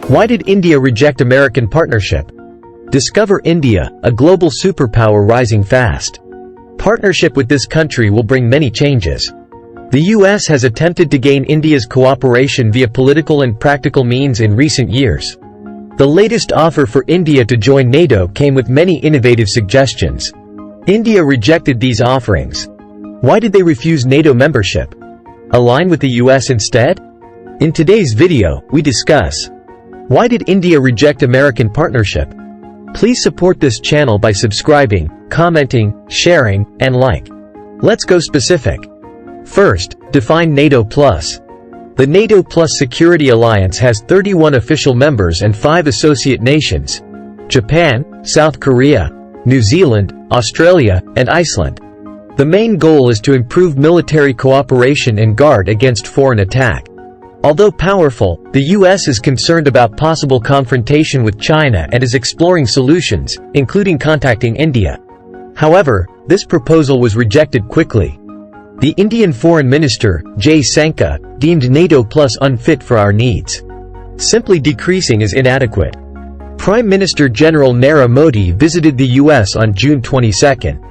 Why did India reject American partnership? Discover India, a global superpower rising fast. Partnership with this country will bring many changes. The US has attempted to gain India's cooperation via political and practical means in recent years. The latest offer for India to join NATO came with many innovative suggestions. India rejected these offerings. Why did they refuse NATO membership? Align with the US instead? In today's video, we discuss: why did India reject American partnership? Please support this channel by subscribing, commenting, sharing, and like. Let's go specific. First, define NATO Plus. The NATO Plus Security Alliance has 31 official members and 5 associate nations: Japan, South Korea, New Zealand, Australia, and Iceland. The main goal is to improve military cooperation and guard against foreign attack. Although powerful, the US is concerned about possible confrontation with China and is exploring solutions, including contacting India. However, this proposal was rejected quickly. The Indian Foreign Minister, Jay Shankar, deemed NATO Plus unfit for our needs. Simply decreasing is inadequate. Prime Minister General Narendra Modi visited the US on June 22.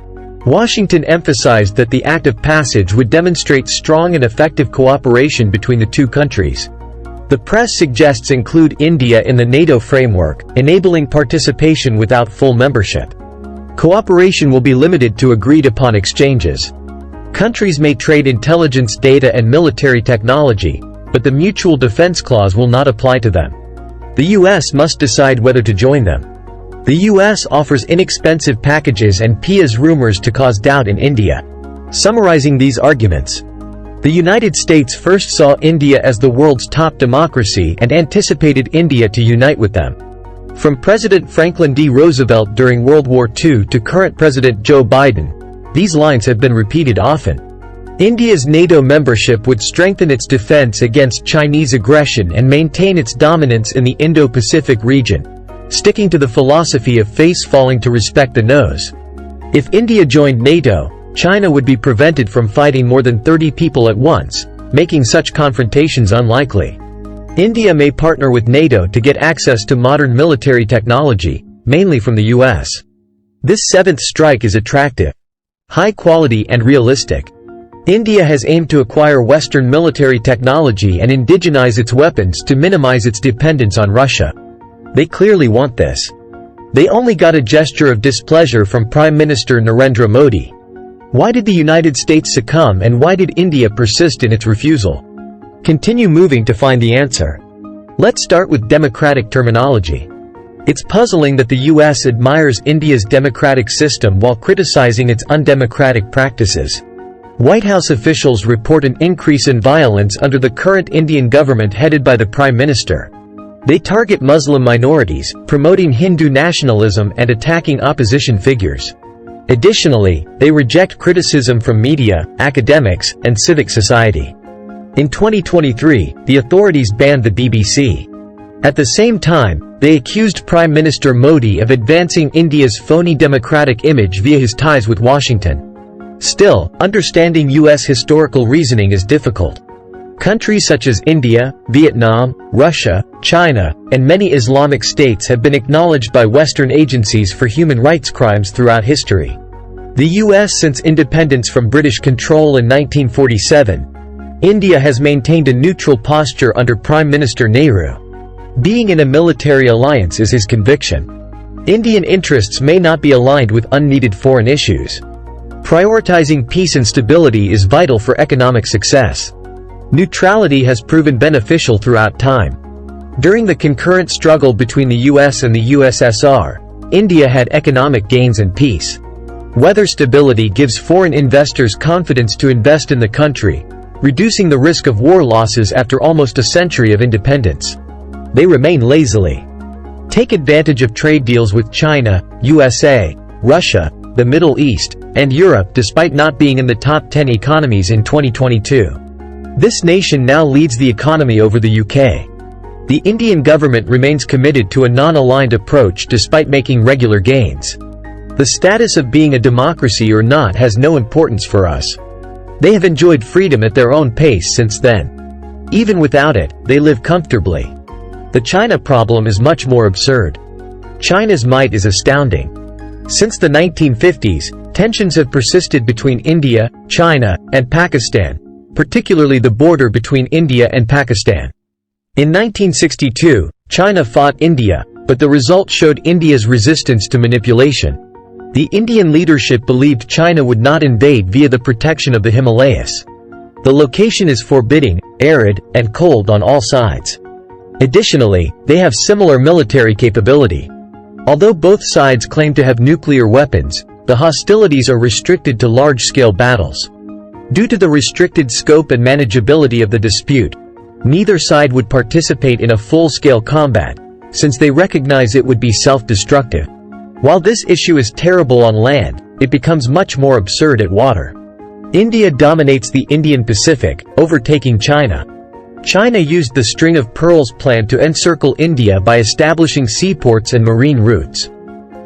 Washington emphasized that the act of passage would demonstrate strong and effective cooperation between the two countries. The press suggests include India in the NATO framework, enabling participation without full membership. Cooperation will be limited to agreed-upon exchanges. Countries may trade intelligence data and military technology, but the Mutual Defense Clause will not apply to them. The US must decide whether to join them. The US offers inexpensive packages and PIA's rumors to cause doubt in India. Summarizing these arguments: the United States first saw India as the world's top democracy and anticipated India to unite with them. From President Franklin D. Roosevelt during World War II to current President Joe Biden, these lines have been repeated often. India's NATO membership would strengthen its defense against Chinese aggression and maintain its dominance in the Indo-Pacific region, sticking to the philosophy of face falling to respect the nose. If India joined NATO, China would be prevented from fighting more than 30 people at once, making such confrontations unlikely. India may partner with NATO to get access to modern military technology, mainly from the US. This seventh strike is attractive, high quality and realistic. India has aimed to acquire Western military technology and indigenize its weapons to minimize its dependence on Russia. They clearly want this. They only got a gesture of displeasure from Prime Minister Narendra Modi. Why did the United States succumb and why did India persist in its refusal? Continue moving to find the answer. Let's start with democratic terminology. It's puzzling that the US admires India's democratic system while criticizing its undemocratic practices. White House officials report an increase in violence under the current Indian government headed by the Prime Minister. They target Muslim minorities, promoting Hindu nationalism and attacking opposition figures. Additionally, they reject criticism from media, academics, and civic society. In 2023, the authorities banned the BBC. At the same time, they accused Prime Minister Modi of advancing India's phony democratic image via his ties with Washington. Still, understanding US historical reasoning is difficult. Countries such as India, Vietnam, Russia, China, and many Islamic states have been acknowledged by Western agencies for human rights crimes throughout history. The US since independence from British control in 1947. India has maintained a neutral posture under Prime Minister Nehru. Being in a military alliance is his conviction. Indian interests may not be aligned with unneeded foreign issues. Prioritizing peace and stability is vital for economic success. Neutrality has proven beneficial throughout time. During the concurrent struggle between the US and the USSR, India had economic gains and peace. Weather stability gives foreign investors confidence to invest in the country, reducing the risk of war losses after almost a century of independence. They remain lazily. Take advantage of trade deals with China, USA, Russia, the Middle East, and Europe despite not being in the top 10 economies in 2022. This nation now leads the economy over the UK. The Indian government remains committed to a non-aligned approach despite making regular gains. The status of being a democracy or not has no importance for us. They have enjoyed freedom at their own pace since then. Even without it, they live comfortably. The China problem is much more absurd. China's might is astounding. Since the 1950s, tensions have persisted between India, China, and Pakistan, particularly the border between India and Pakistan. In 1962, China fought India, but the result showed India's resistance to manipulation. The Indian leadership believed China would not invade via the protection of the Himalayas. The location is forbidding, arid, and cold on all sides. Additionally, they have similar military capability. Although both sides claim to have nuclear weapons, the hostilities are restricted to large-scale battles. Due to the restricted scope and manageability of the dispute, neither side would participate in a full-scale combat, since they recognize it would be self-destructive. While this issue is terrible on land, it becomes much more absurd at water. India dominates the Indian Pacific, overtaking China. China used the String of Pearls plan to encircle India by establishing seaports and marine routes.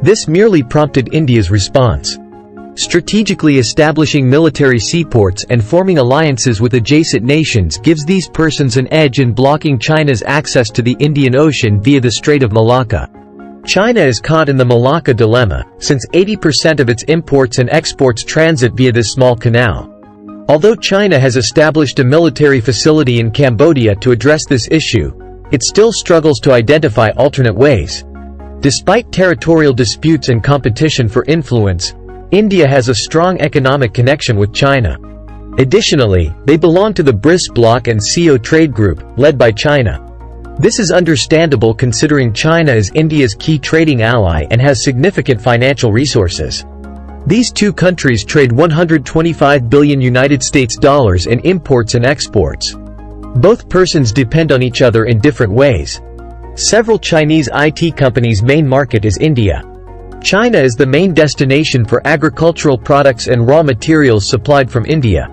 This merely prompted India's response. Strategically establishing military seaports and forming alliances with adjacent nations gives these persons an edge in blocking China's access to the Indian Ocean via the Strait of Malacca. China is caught in the Malacca dilemma, since 80% of its imports and exports transit via this small canal. Although China has established a military facility in Cambodia to address this issue, it still struggles to identify alternate ways. Despite territorial disputes and competition for influence, India has a strong economic connection with China. Additionally, they belong to the BRICS bloc and CO trade group, led by China. This is understandable considering China is India's key trading ally and has significant financial resources. These two countries trade $125 billion in imports and exports. Both persons depend on each other in different ways. Several Chinese IT companies' main market is India. China is the main destination for agricultural products and raw materials supplied from India.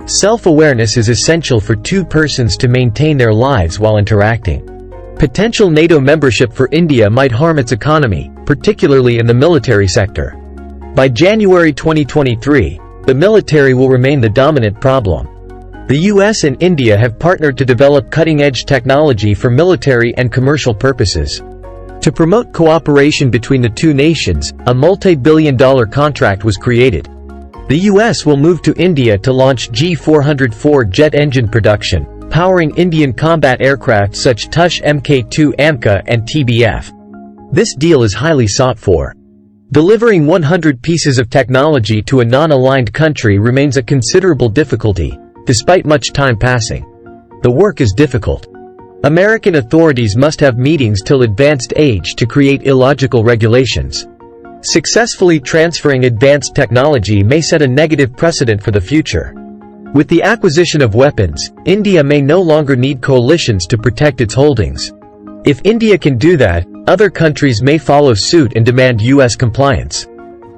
Self-awareness is essential for two persons to maintain their lives while interacting. Potential NATO membership for India might harm its economy, particularly in the military sector. By January 2023, the military will remain the dominant problem. The US and India have partnered to develop cutting-edge technology for military and commercial purposes. To promote cooperation between the two nations, a multi-billion-dollar contract was created. The US will move to India to launch G404 jet engine production, powering Indian combat aircraft such Tush Mk2 AMCA and TBF. This deal is highly sought for. Delivering 100 pieces of technology to a non-aligned country remains a considerable difficulty, despite much time passing. The work is difficult. American authorities must have meetings till advanced age to create illogical regulations. Successfully transferring advanced technology may set a negative precedent for the future. With the acquisition of weapons, India may no longer need coalitions to protect its holdings. If India can do that, other countries may follow suit and demand U.S. compliance.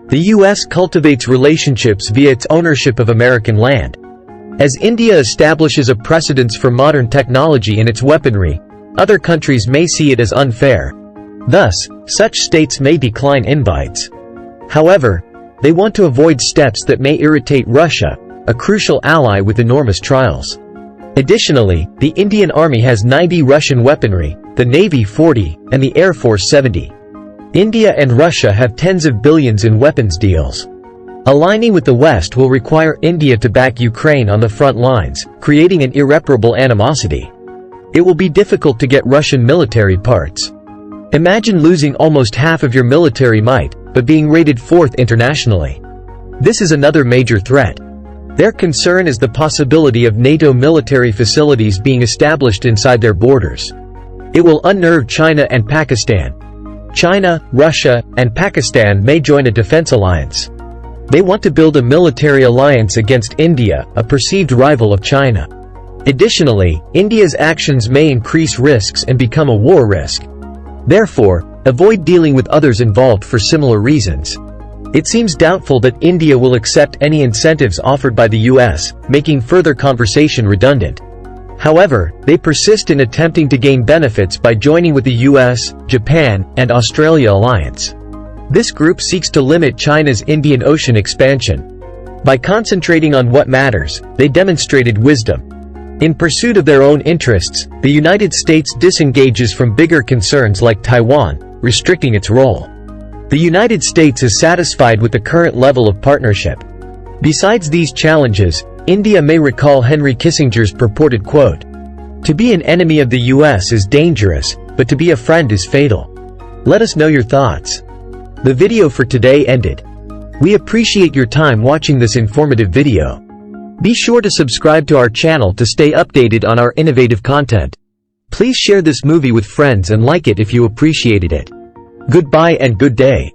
The U.S. cultivates relationships via its ownership of American land. As India establishes a precedence for modern technology in its weaponry, other countries may see it as unfair. Thus, such states may decline invites. However, they want to avoid steps that may irritate Russia, a crucial ally with enormous trials. Additionally, the Indian Army has 90 Russian weaponry, the Navy 40, and the Air Force 70. India and Russia have tens of billions in weapons deals. Aligning with the West will require India to back Ukraine on the front lines, creating an irreparable animosity. It will be difficult to get Russian military parts. Imagine losing almost half of your military might, but being rated fourth internationally. This is another major threat. Their concern is the possibility of NATO military facilities being established inside their borders. It will unnerve China and Pakistan. China, Russia, and Pakistan may join a defense alliance. They want to build a military alliance against India, a perceived rival of China. Additionally, India's actions may increase risks and become a war risk. Therefore, avoid dealing with others involved for similar reasons. It seems doubtful that India will accept any incentives offered by the US, making further conversation redundant. However, they persist in attempting to gain benefits by joining with the US, Japan, and Australia alliance. This group seeks to limit China's Indian Ocean expansion. By concentrating on what matters, they demonstrated wisdom. In pursuit of their own interests, the United States disengages from bigger concerns like Taiwan, restricting its role. The United States is satisfied with the current level of partnership. Besides these challenges, India may recall Henry Kissinger's purported quote, "To be an enemy of the US is dangerous, but to be a friend is fatal." Let us know your thoughts. The video for today ended. We appreciate your time watching this informative video. Be sure to subscribe to our channel to stay updated on our innovative content. Please share this movie with friends and like it if you appreciated it. Goodbye and good day.